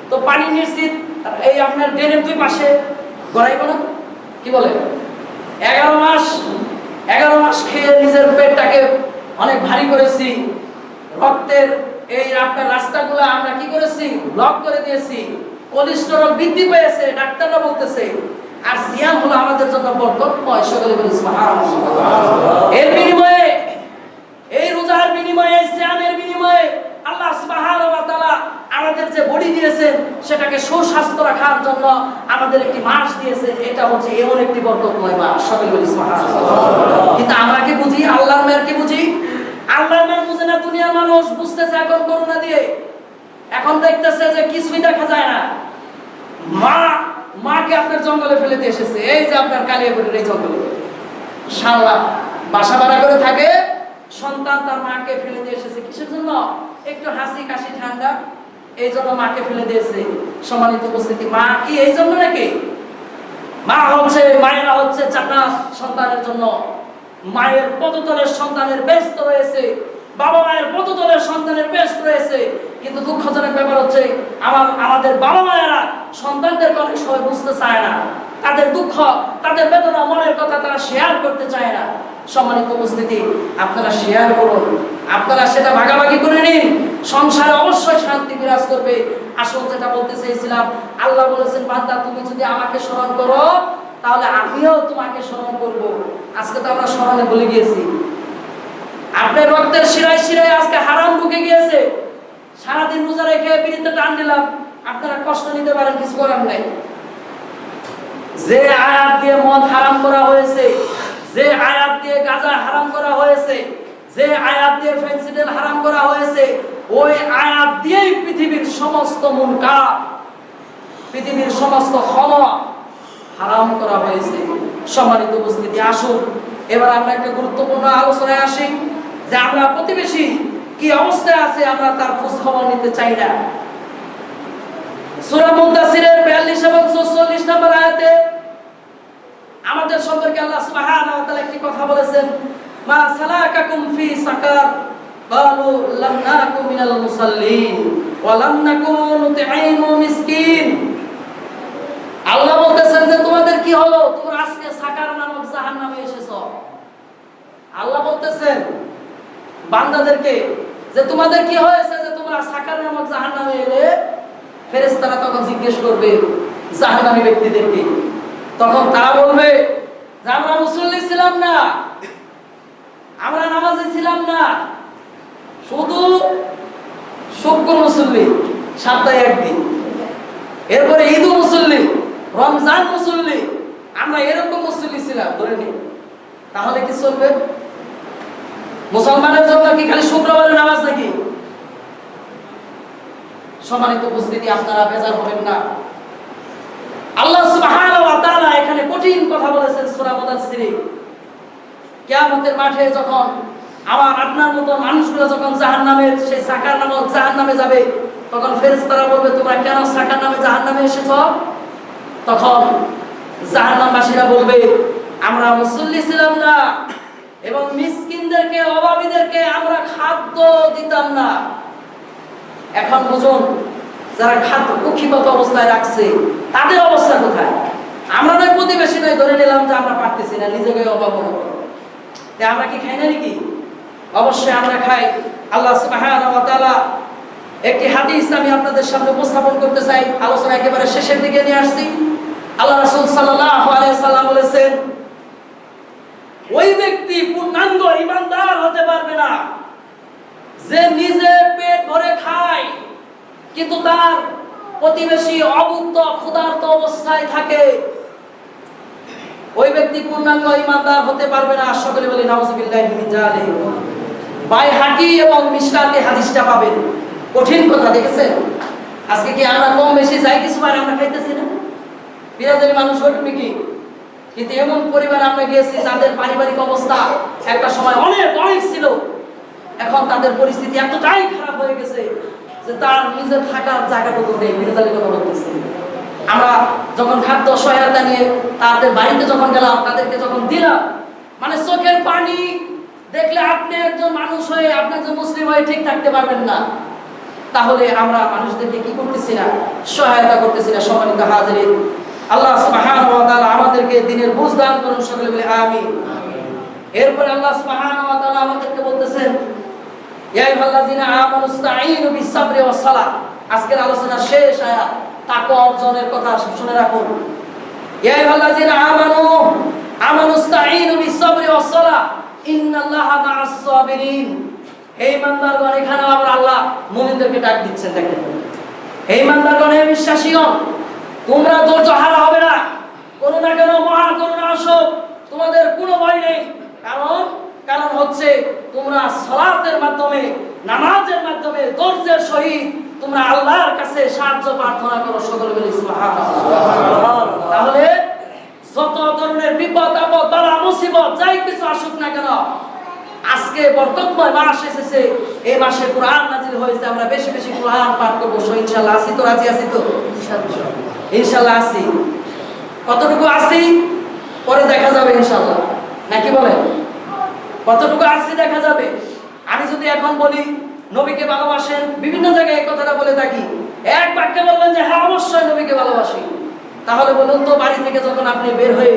তো পানি নিশ্চিত এই আপনার ড্রেনের দুই পাশে গড়াইব না? কি বলে? 11 মাস খেয়ে নিজের পেটটাকে অনেক ভারী করেছি, রক্তের এই আপনার রাস্তাগুলো আমরা কি করেছি? ব্লক করে দিয়েছি, কোলেস্টেরল বৃদ্ধি পেয়েছে, ডাক্তাররা বলতেছে। আর সিয়াম হলো আমাদের জন্য বরকতময়, সকলে বলি সুবহানাল্লাহ। এর বিনিময়ে, এই রোজার বিনিময়ে, সিয়ামের বিনিময়ে আল্লাহ সুবহানাহু ওয়া তাআলা আমাদের যে বডি দিয়েছেন সেটাকে সুস্বাস্থ্য রাখার জন্য আমাদের একটি মাস দিয়েছেন। এটা হচ্ছে এমন একটি বরকতময় মাস, সকলে বলি সুবহানাল্লাহ। কিন্তু আমরা কি বুঝি? আল্লাহর মেয়ের কি বুঝি? আল্লাহর মেয়ের বুঝে না দুনিয়ার মানুষ। বুঝতেছে এখন করোনা দিয়ে, এখন দেখতেছে যে কিছুই দেখা যায় না। মাকে আপনার জঙ্গলে ফেলে দিয়ে এসেছে, এই যে আপনার কালিয়াকৈরের এই জঙ্গলে শালা বাসা ভাড়া করে থাকে, সন্তান তার মাকে ফেলে দিয়ে এসেছে কিসের জন্য? একটু হাসি কাশি ঠান্ডা, এই জন্য মাকে ফেলে দিয়েছে। সম্মানিত উপস্থিতি, মা কি এই জন্য নাকি? মায়েরা হচ্ছে জান্নাত সন্তানের জন্য। মায়ের পদতলের সন্তানের ব্যস্ত রয়েছে, বাবা মায়ের পদতলের সন্তানের ব্যস্ত রয়েছে। কিন্তু দুঃখজনক ব্যাপার হচ্ছে আমাদের বাবা মায়েরা সন্তানদেরকে অনেক সময় বুঝতে চায় না, তাদের দুঃখ, তাদের বেদনা, মনের কথা তারা শেয়ার করতে চায় না। সম্মানিত উপস্থিতি, আপনারা শেয়ার করুন, আপনারা সেটা ভাগাভাগি করে নিন, সংসারে অবশ্যই শান্তি বিরাজ করবে। আসল যেটা বলতে চেয়েছিলাম, আল্লাহ বলেছেন বান্দা তুমি যদি আমাকে স্মরণ করো তাহলে আমিও তোমাকে স্মরণ করব। আজকে তো আমরা স্মরণে ভুলে গিয়েছি। আপনার রক্তের শিরায় শিরায় আজকে হারাম ঢুকে গিয়েছে। সারাদিন রোজা রেখে বিড়িতে টান দিলাম, আপনারা কষ্ট নিতে পারেন, কিছু করার নাই। যে আয়াত দিয়ে মদ হারাম করা হয়েছে, যে আয়াত দিয়ে গাঁজা হারাম করা হয়েছে, যে আয়াত দিয়ে ফেন্সিডিল হারাম করা হয়েছে, ওই আয়াত দিয়েই পৃথিবীর সমস্ত মুনকার, পৃথিবীর সমস্ত খমা হারাম করা হয়েছে। সম্মানিত উপস্থিতি, আসুন এবার আমরা একটা গুরুত্বপূর্ণ আলোচনায় আসি যে আমরা প্রতিবেশী কি অবস্থায় আছে আমরা তার খোঁজ খবর নিতে চাই না। সূরা মুদাসসিরের 42 এবং 44 নম্বর আয়াতে আমাদের সম্পর্কে আল্লাহ সুবহানাহু ওয়া তাআলা একটি কথা বলেছেন, মা সালাকাকুম ফি সাকার ক্বালু লাম নাকু মিনাল মুসাল্লিন ওয়া লাম নাকু নুতঈমু মিসকিন। আল্লাহ বলতেছেন যে তোমাদের কি হলো, তোমরা আজকে সাকার নামক জাহান্নামে এসেছো। আল্লাহ বলতেছেন বান্দাদেরকে যে তোমাদের কি হয়েছে যে তোমরা সাকার নামক জাহান্নামে এলে। ফেরেশতারা তখন জিজ্ঞেস করবে জাহান্নামী ব্যক্তিদেরকে, তখন তারা বলবে যে আমরা মুসল্লি ছিলাম না, আমরা নামাজি ছিলাম না, শুধু শুক্র মুসল্লি, সপ্তাহে একদিন, এরপরে ঈদ মুসল্লি, রমজান মুসল্লি, আমরা এরকম মুসল্লি ছিলাম ধরে নিই। তাহলে কি চলবে? মুসলমানের জন্য কি খালি শুক্রবারে নামাজ নাকি? সম্মানিত উপস্থিতি, আপনারা বেজার হবেন না। আল্লাহ সুবহানাহু ওয়া তাআলা এখানে কঠিন কথা বলেছেন সূরা মুদাসসিরে। কিয়ামতের মাঠে যখন আমার আপনার মতো মানুষগুলো যখন জাহান্নামের সেই সাকার নামক জাহান্নামে যাবে, তখন ফেরেশতারা বলবে তোমরা কেন সাকার নামে জাহান্নামে এসেছো? তখন জাহান্নামবাসীরা বলবে আমরা মুসল্লি ছিলাম না এবং মিসকিনদেরকে, অভাবীদেরকে আমরা খাদ্য দিতাম না। এখন বুঝুন, যারা খাদ্য কুক্ষিগত অবস্থায় রাখছে তাদের অবস্থা কোথায়? আমরা নয় প্রতিবেশী নয়, ধরে নিলাম যে আমরা পারতেছি না, নিজেকে অভাব অনুভব, আমরা কি খাই না নাকি? অবশ্যই আমরা খাই। আল্লাহ সুবহানাহু ওয়া তাআলা একটি হাদিস আমি আপনাদের সামনে উপস্থাপন করতে চাই, আলোচনা একেবারে শেষের দিকে নিয়ে আসছি। আল্লাহ রাসূল সাল্লাল্লাহু আলাইহি সাল্লাম বলেছেন, ওই ব্যক্তি পূর্ণাঙ্গ ঈমানদার হতে পারবে না যে নিজে পেট ভরে খায় কিন্তু তার প্রতিবেশী অভুক্ত ক্ষুধার্ত অবস্থায় থাকে। ওই ব্যক্তি পূর্ণাঙ্গ ঈমানদার হতে পারবে না। সকলে বলি নাউযুবিল্লাহি মিন যালিক। বাইহাকি এবং মিশকাতে হাদিসটা পাবেন। কঠিন কথা, দেখেছেন? আজকে কি আমরা কম বেশি যাই কিছু পারে আমরা খাইতেছি না? বিরাদারি মানুষ গরিব নাকি? কিন্তু এমন পরিবার আমরা গিয়েছি যাদের পারিবারিক অবস্থা একটা সময় অনেক অনেক ছিল, এখন তাদের পরিস্থিতি এতটাই খারাপ হয়ে গেছে যে তার নিজের থাকার জায়গাটুকু নেই। বিরাদারি কথা বলতেছি। আমরা যখন খাদ্য সহায়তা নিয়ে তাদের বাড়িতে যখন গেলাম, তাদেরকে যখন দিলাম, মানে চোখের পানি দেখলে আপনি একজন মানুষ হয়ে, আপনি একজন মুসলিম হয়ে ঠিক থাকতে পারবেন না। তাহলে আমরা মানুষদেরকে কি করতেছি না? সহায়তা করতেছি না। সম্মানিত হাজিরিন, আল্লাহ সুবহানাহু ওয়া তাআলা আমাদেরকে দ্বীনের বুঝ দান করুন, সকলে বলি আমিন। এরপরে আল্লাহ সুবহানাহু ওয়া তাআলা আমাদেরকে বলতেছেন, ইয়া আইয়ুহাল্লাযিনা আমানুস্তাঈনু বিস-সাবরি ওয়াস-সালাহ। আজকের আলোচনা শেষ আয়াত, তাকওয়া অর্জনের কথা শুনে রাখুন। ইয়া আইয়ুহাল্লাযিনা আমানুস্তাঈনু বিস-সাবরি ওয়াস-সালাহ ইন্নাল্লাহা মা'আস-সাবিরিন। হে ইমানদারগণ, এখানে আবার আল্লাহ মুমিনদেরকে ডাক দিচ্ছেন। দেখেন, হে ইমানদারগণ, হে বিশ্বাসীগণ, তোমরা ধৈর্য হারা হবে না। করুণা কেন মহা করুণা আসুক, তোমাদের কোনো ভয় নেই। কারণ হচ্ছে তোমরা সালাতের মাধ্যমে, নামাজের মাধ্যমে ধৈর্যের সহিত তোমরা আল্লাহর কাছে সাহায্য প্রার্থনা করো। সকলে বলি সুবহানাল্লাহ। তাহলে যত ধরনের বিপদ আপদ বালা মুসিবত যাই কিছু আসুক না কেন, আজকে বরকতময় মাস এসেছে, এই মাসে কোরআন নাজিল হয়েছে, আমরা বেশি বেশি কোরআন পাঠ করব। ইনশাআল্লাহ আসি তো? রাজি আছি তো? ইনশাআল্লাহ আসি। কতটুকু আসি পরে দেখা যাবে ইনশাআল্লাহ, নাকি বলেন? কতটুকু আসি দেখা যাবে। আমি যদি এখন বলি নবীকে ভালোবাসেন, বিভিন্ন জায়গায় এই কথাটা বলে থাকি, এক বাক্যে বলবেন যে হ্যাঁ অবশ্যই নবীকে ভালোবাসি, তাহলে বলুন তো বাড়ি থেকে যখন আপনি বের হয়ে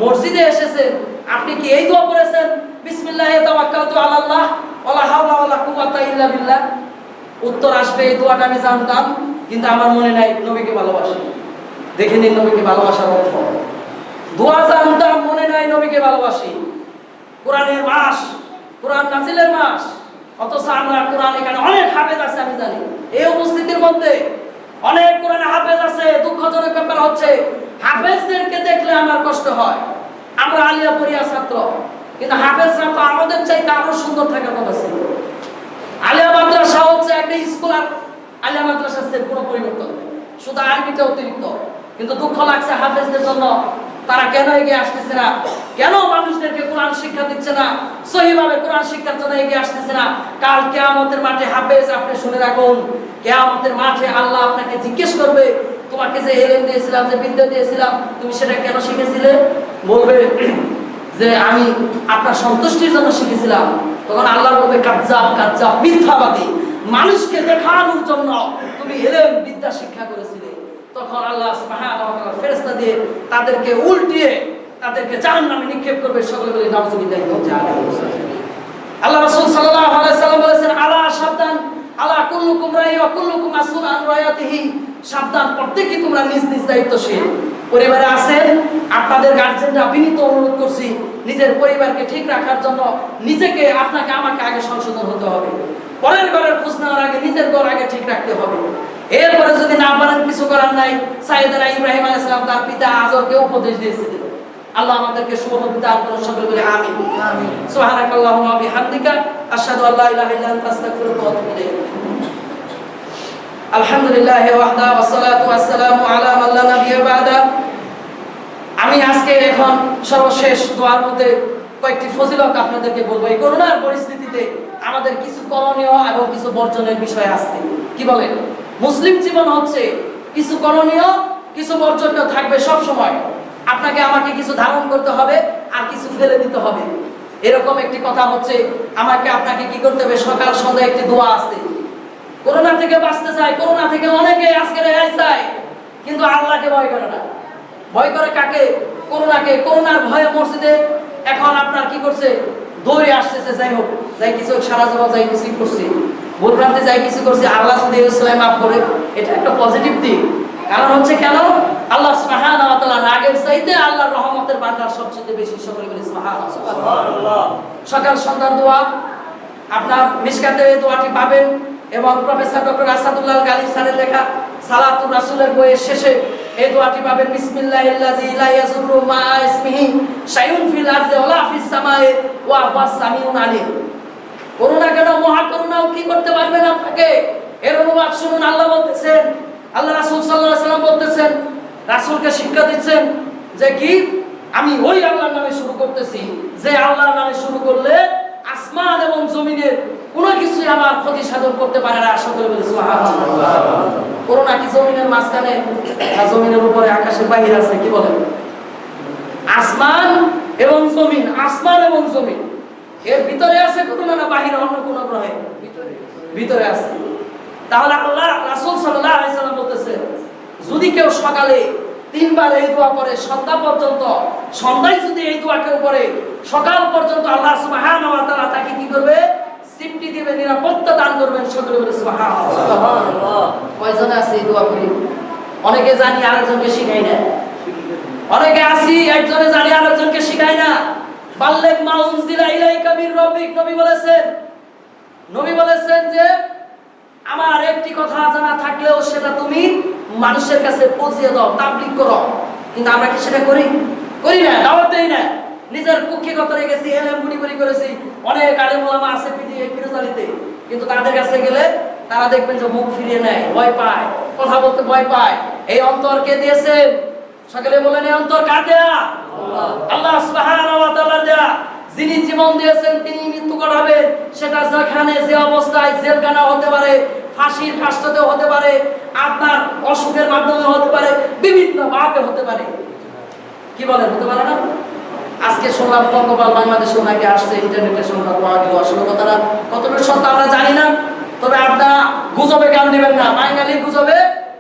মসজিদে এসেছেন, আপনি কি এই দোয়া করেছেন, বিসমিল্লাহি তাওয়াক্কালতু আলাল্লাহ ওয়ালা হাওলা ওয়ালা কুওয়াতা ইল্লা বিল্লাহ? উত্তর আসবে এই দোয়াটা আমি জানতাম, কিন্তু আমার মনে নাই নবীকে ভালোবাসি। দেখে নিন নবীকে ভালোবাসার অর্থ। দোয়া জানতাম, মনে নাই নবীকে ভালোবাসি। কোরআনের মাস, কোরআন নাজিলের মাস, অথচ আমরা কোরআন, এখানে অনেক হাফেজ আছে আমি জানি, এই উপস্থিতির মধ্যে অনেক কোরআনে হাফেজ আছে। দুঃখজনক ব্যাপার হচ্ছে হাফেজদেরকে দেখলে আমার কষ্ট হয়। আমরা আলিয়া পড়িয়া ছাত্র, কিন্তু হাফেজরা তো আমাদের চাইতে আরো সুন্দর থাকার কথা ছিল। আলিয়া মাদ্রাসা হচ্ছে একটা স্কুল, আর আলিয়া মাদ্রাসার কোনো পরিবর্তন নেই, শুধু আরবিটা অতিরিক্ত। কিন্তু দুঃখ লাগছে হাফেজদের জন্য, তারা কেন এগিয়ে আসতেছে না? কেন মানুষদেরকে কোরআন শিক্ষা দিচ্ছে না? সহিভাবে কোরআন শিক্ষার জন্য এগিয়ে আসতেছে না? কাল কিয়ামতের মাঠে হাফেজ, আপনি শুনে রাখুন, কিয়ামতের মাঠে আল্লাহ আপনাকে জিজ্ঞেস করবে, তোমাকে যে ইলম দিয়েছিলাম, যে বিদ্যা দিয়েছিলাম, তুমি সেটা কেন শিখেছিলে? বলবে যে আমি আপনার সন্তুষ্টির জন্য শিখেছিলাম। তখন আল্লাহ বলবে কাজ্জাব, কাজ্জাব, মিথ্যাবাদী, মানুষকে দেখানোর জন্য তুমি ইলম বিদ্যা শিক্ষা করেছিলে। তখন আল্লাহ সুবহানাহু ওয়া তাআলা ফেরেশতা দিয়ে তাদেরকে উল্টিয়ে তাদেরকে জাহান্নামে নিক্ষেপ করবে। সকলে বলে নাউযুবিল্লাহি মিন যালিক। আল্লাহ রাসূল সাল্লাল্লাহু আলাইহি সাল্লাম বলেছেন, আলা সাবধান, আলা কুল্লুকুম রাই ওয়া কুল্লুকুম মাসউল আন রায়াতিহি। সাবধান, প্রত্যেকই তোমরা নিজ নিজ দায়িত্বশীল। পরিবারে আছেন, আপনাদের গার্জিয়ানরা বিনীত অনুরোধ করছি, নিজের পরিবারকে ঠিক রাখার জন্য নিজেকে, আপনাকে, আমাকে আগে সংশোধন হতে হবে। পরের ঘরের খোঁজ নেওয়ার আগে নিজের ঘর আগে ঠিক রাখতে হবে। এরপরে যদি না পারেন, কিছু করার নাই। সাইয়েদনা ইব্রাহিম আলাইহিস সালাম তার পিতা আজরকে উপদেশ দিয়েছিলেন। আল্লাহ আমাদেরকে সুবহানাহু ওয়া তাআলা সকলে বলে আমিন। আমিন। সুবহানাকাল্লাহুম্মা ওয়া বিহামদিকা আশহাদু আল্লা ইলাহা ইল্লা আনতা আস্তাগফিরুকা ওয়া আতুবু ইলাইক। আলহামদুলিল্লাহি ওয়াহদা ওয়াসসালাতু ওয়াসসালামু আলা মান লা নাবিয়্যা বা'দা। আমি আজকে এখন সর্বশেষ দোয়ার মধ্যে কয়েকটি ফজিলত আপনাদেরকে বলবো। এই করোনার পরিস্থিতিতে আমাদের কিছু করণীয় এবং কিছু বর্জনের বিষয় আছে। কি বলেন? মুসলিম জীবন হচ্ছে কিছু করণীয়, কিছু বর্জনীয় থাকবে সব সময়। আপনাকে আমাকে কিছু ধারণ করতে হবে আর কিছু ফেলে দিতে হবে। এরকম একটি কথা হচ্ছে, আমাকে আপনাকে কি করতে হবে? সকাল সন্ধ্যা একটি দোয়া আছে। করোনা থেকে বাঁচতে চায়, করোনা থেকে অনেকে আজকে রেহাই চায়, কিন্তু আল্লাহকে ভয় করে না। ভয় করে কাকে? করোনাকে। করোনার ভয়ে মসজিদে এখন আপনার কি করছে? দৌড়ে আসতেছে। যাই হোক, যাই কিছু সারা যাওয়া, যাই কিছু করছে, ভুলভ্রান্তি যাই কিছু করছে, আল্লাহ যদি ইসলাম মাফ করে, এটা একটা পজিটিভ দিক। কারণ হচ্ছে কেন? আল্লাহ সুবহানাহু ওয়া তাআলা রাগের চাইতে আল্লাহর রহমতের ভান্ডার সবচেয়ে বেশি। সকলে বলি সুবহানাল্লাহ। সকাল সন্ধ্যার দোয়া আপনার মিশকাতে এই দোয়াটি পাবেন, এবং প্রফেসর ডক্টর আসাদুল্লাহ গালিব স্যারের লেখা সালাতুর রাসূলের বইয়ের শেষে এই দোয়াটি পাবেন, বিসমিল্লাহিল্লাযী লা ইয়াযুররু মা ইসমিহি শাইউন ফিল আরদি ওয়া লা ফিস সামাই ওয়া হুয়াস সামিউন আলিম। করোনা কেন? মহা করোনাও কি করতে পারবেন আপনাকে? এর অনুবাদ শুনুন। আল্লাহ বলতেছেন, আল্লাহ রাসূল সাল্লাল্লাহু আলাইহি ওয়াসাল্লাম বলতেছেন, রাসূলকে শিক্ষা দিচ্ছেন যে কি, আমি ওই আল্লাহর নামে শুরু করতেছি যে আল্লাহর নামে শুরু করলে আসমান এবং জমিনের কোনো কিছুই আমার ক্ষতি সাধন করতে পারে না। সকলে বলে সুবহানাল্লাহ। করোনা কি জমিনের মাঝখানে না জমিনের উপরে আকাশের বাহিরে আছে? কি বলেন? আসমান এবং জমিন, আসমান এবং জমিন এর ভিতরে আছে করোনা না বাহিরে অন্য কোন গ্রহে? ভিতরে আছে। তাহলে আল্লাহ রাসূল সাল্লাল্লাহু আলাইহি ওয়াসাল্লাম বলতেছে, যদি কেউ সকালে 3 বার এই দোয়া করে সন্ধ্যা পর্যন্ত, সন্ধ্যায় যদি এই দোয়া কেউ করে সকাল পর্যন্ত, আল্লাহ সুবহানাহু ওয়া তাআলা তাকে কি করবে? সিফটি দিবে, নিরাপত্তা দান করবেন। সকলে বলে সুবহানাল্লাহ। কয়জন আছে এই দোয়া করি? অনেকে জানি আরেকজনকে শিখাই না। অনেকে আছি একজনে জানি আরেকজনকে শিখাই না। বাল্লিগ মা উনজিলা ইলাইকা মির রাব্বিক, নবী বলেছেন যে আমার একটি কথা জানা থাকলেও সেটা তুমি মানুষের কাছে পৌঁছে দাও, তাবলীগ করো। কিন্তু আমরা কি সেটা করি না? দাওয়াত দেই না। নিজের কুক্ষিগত রেখেছি, এলএম বুড়ি করেছি। অনেক আলেম ওলামা আছে পৃথিবীতে, কিন্তু তাদের কাছে গেলে তারা দেখবেন যে মুখ ফিরিয়ে নেয়, ভয় পায়, কথা বলতে ভয় পায়। এই অন্তর কে দিয়েছে? সকলে বলেন, এই অন্তর কার দেয়া? আল্লাহ সুবহানাহু ওয়া তাআলার দেয়া। যিনি জীবন দিয়েছেন তিনি মৃত্যু ঘটাবেন। সেটা যেখানে যে অবস্থায়, জেলখানা হতে পারে, ফাঁসির কাষ্ঠতে হতে পারে, আপনার অসুখের মাধ্যমে হতে পারে, বিভিন্ন ভাবে হতে পারে। কি বলেন, হতে পারে না? আজকে শুনলাম বঙ্গপাল বাংলাদেশে ওনাকে আসছে, ইন্টারনেটে শুনলাম পাওয়া গেল। আসলে কথাটা কতটা সত্য আমরা জানি না, তবে আপনারা গুজবে কান দিবেন না। বাঙালি গুজবে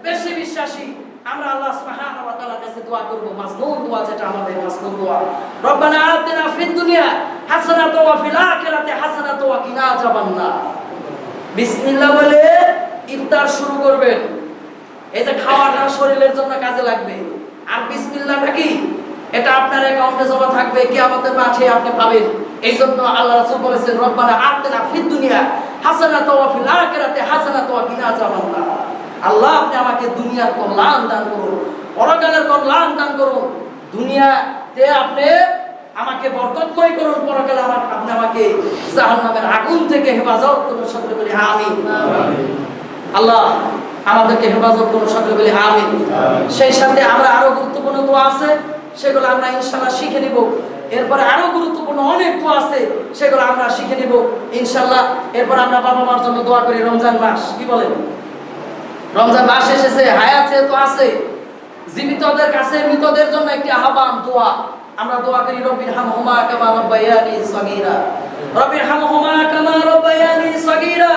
বেশি বিশ্বাসী। আমরা আল্লাহ সুবহানাহু ওয়া তাআলার কাছে দোয়া করব, মাজনুন দোয়া, যেটা আমাদের মাজনুন দোয়া। রব্বানা আতিনা ফিদ দুনিয়া হাসানাতাও ওয়া ফিল আখিরাতি হাসানাতাও ওয়া কিনা আযাবান্নার। বিসমিল্লাহ বলে ইফতার শুরু করবেন। এই যে খাওয়াটা শরীরের জন্য কাজে লাগবে। আর বিসমিল্লাহটা কি? এটা আপনার অ্যাকাউন্টে জমা থাকবে, কিয়ামতের মাঠে আপনি পাবেন। এইজন্য আল্লাহ রাসূল বলেছেন, রব্বানা আতিনা ফিদ দুনিয়া হাসানাতাও ওয়া ফিল আখিরাতি হাসানাতাও ওয়া কিনা আযাবান্নার। আল্লাহ আপনি আমাকে দুনিয়ার কল্যাণ দান করুন, পরকালের কল্যাণ দান করুন। দুনিয়াতে আপনি আমাকে বরকতময় করুন, পরকালে আপনি আমাকে জাহান্নামের আগুন থেকে হেফাজত করুন। সকলে বলি আমিন। আল্লাহ আমাদেরকে হেফাজত করুন। সকলে বলি আমিন। সেই সাথে আমরা আরো গুরুত্বপূর্ণ দোয়া আছে, সেগুলো আমরা ইনশাআল্লাহ শিখে নিব। এরপরে আরো গুরুত্বপূর্ণ অনেক দোয়া আছে, সেগুলো আমরা শিখে নিব ইনশাআল্লাহ। এরপর আমরা বাবা মার জন্য দোয়া করি। রমজান মাস, কি বলেন? রমজান মাস এসেছে, হায়াতে তো আছে। জীবিতদের কাছে মৃতদের জন্য একটি আহ্বান, দোয়া। আমরা দোয়া করি, রব্বিরহামহুমা কামা রাব্বায়ানি সগীরা, রব্বিরহামহুমা কামা রাব্বায়ানি সগীরা,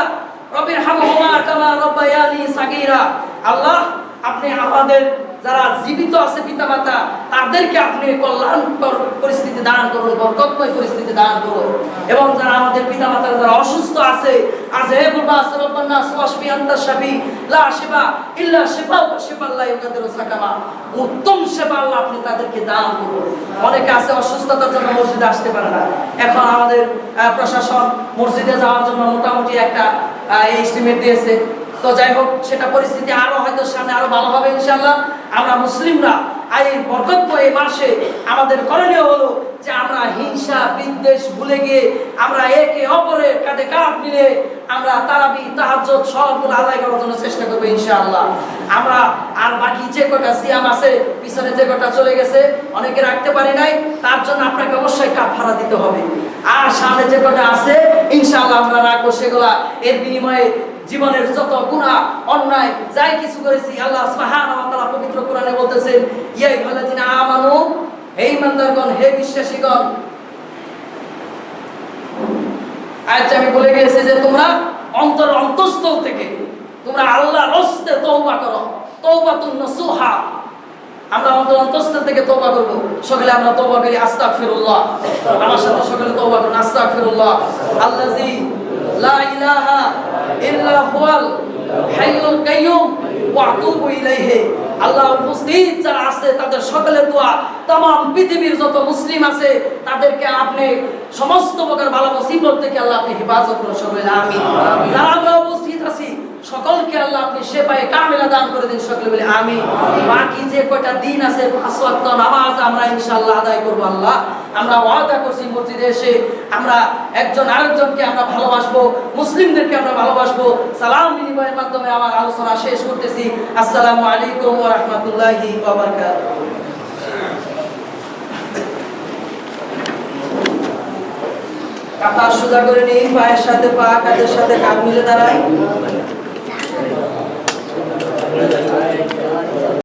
রব্বিরহামহুমা কামা রাব্বায়ানি সগীরা। আল্লাহ আপনি আমাদের যারা জীবিত আছে পিতামাতা, তাদেরকে আপনি কল্যাণকর পরিস্থিতি দান করুন, বরকতময় পরিস্থিতি দান করুন। এবং যারা আমাদের পিতামাতা যারা অসুস্থ আছে, আযহাবুল বাস রব্বানা সুবহানাকা আনতা শাফি লা শিফা ইল্লা শিফাউকা শিফাল্লা ইউগাদিরু সাকামা। উত্তম সেবা আল্লাহ আপনি তাদেরকে দান করুন। অনেকে আছে অসুস্থতার জন্য মসজিদে আসতে পারে না। এখন আমাদের প্রশাসন মসজিদে যাওয়ার জন্য মোটামুটি একটা এস্টিমেট দিয়েছে। তো যাই হোক, সেটা পরিস্থিতি আরো হয়তো সামনে আরো ভালো হবে ইনশাআল্লাহ। আমরা মুসলিমরা এই বরকতময় মাসে আমাদের করণীয় হলো যে আমরা হিংসা বিদ্বেষ ভুলে গিয়ে আমরা একে অপরের কাঁধে কাঁধ মিলে আমরা তারাবি তাহাজ্জুদ সবগুলো আদায় করার জন্য চেষ্টা করবো ইনশাআল্লাহ। আমরা আর বাকি যে কটা সিয়াম আছে, পিছনে যে কটা চলে গেছে, অনেকে রাখতে পারি নাই, তার জন্য আপনাকে অবশ্যই কাফারা দিতে হবে। আর সামনে যে কটা আছে ইনশাআল্লাহ আমরা রাখবো সেগুলা। এর বিনিময়ে জীবনের যত গুনাহ অন্যায় যাই কিছু করেছি, আল্লাহ সুবহানাহু ওয়া তাআলা পবিত্র কোরআনে বলতেছেন, ইয়া আইয়ুহাল্লাযিনা আমানু, হে ঈমানদারগণ, হে বিশ্বাসীগণ। আচ্ছা, আমি বলে গেছি যে তোমরা অন্তঃস্থল থেকে তোমরা আল্লাহর রাস্তে তওবা করো, তওবাতুন নসুহা। আমরা অন্তঃস্থল থেকে তওবা করব। সকলে আমরা তওবা করি, আস্তাগফিরুল্লাহ। আমার সাথে সকলে তওবা করুন, আস্তাগফিরুল্লাহ আল্লাযী লা ইলাহা ইল্লা হুয়াল হাইয়ুল কাইয়্যুম ওয়া আতুবু ইলাইহি। আল্লাহ উপস্থিত যারা আছে তাদের সকলের দোয়া, तमाम পৃথিবীর যত মুসলিম আছে তাদেরকে আপনি সমস্ত প্রকার ভালো মুসিবত থেকে আল্লাহ আপনি হেফাজত করুন। সকলে আমিন। যারা আমরা উপস্থিত আছি সকলকে আল্লাহ আপনি সেপায়ে কামিলা দান করে দিন, সকলে বলে আমিন। বাকি যে কয়টা দিন আছে 5 ওয়াক্ত নামাজ আমরা ইনশাআল্লাহ আদায় করব। আল্লাহ আমরা ওয়াদা করছি মসজিদে এসে আমরা একজন আরেকজনকে আমরা ভালোবাসবো, মুসলিমদেরকে আমরা ভালোবাসবো। সালাম বিনিময়ের মাধ্যমে আমার আলোচনা শেষ করতেছি। আসসালামু আলাইকুম ওয়া রাহমাতুল্লাহি ওয়া বারাকাতুহু। কাঁধ সোজা করে নিন, পায়ের সাথে পা, কাঁধের সাথে কাঁধ মিলে দাঁড়াই।